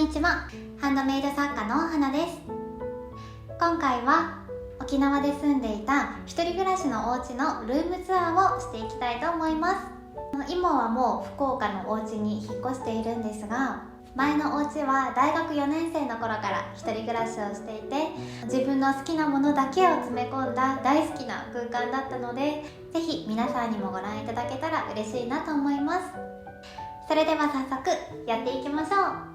にちは、ハンドメイド作家の花です。今回は沖縄で住んでいた一人暮らしのお家のルームツアーをしていきたいと思います。今はもう福岡のお家に引っ越しているんですが、前のお家は大学4年生の頃から一人暮らしをしていて、自分の好きなものだけを詰め込んだ大好きな空間だったので、ぜひ皆さんにもご覧いただけたら嬉しいなと思います。それでは早速やっていきましょう。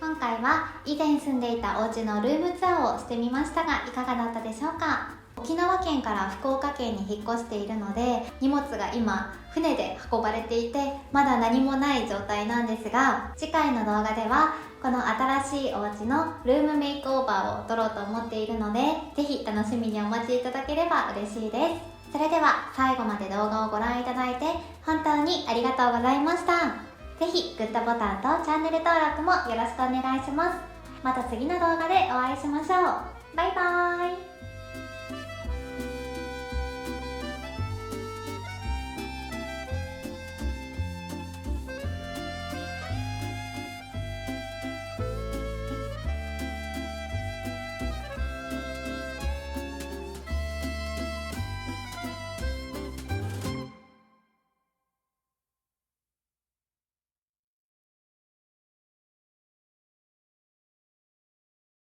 今回は以前住んでいたお家のルームツアーをしてみましたがいかがだったでしょうか。沖縄県から福岡県に引っ越しているので荷物が今船で運ばれていてまだ何もない状態なんですが、次回の動画ではこの新しいお家のルームメイクオーバーを撮ろうと思っているのでぜひ楽しみにお待ちいただければ嬉しいです。それでは最後まで動画をご覧いただいて本当にありがとうございました。ぜひグッドボタンとチャンネル登録もよろしくお願いします。また次の動画でお会いしましょう。バイバーイ。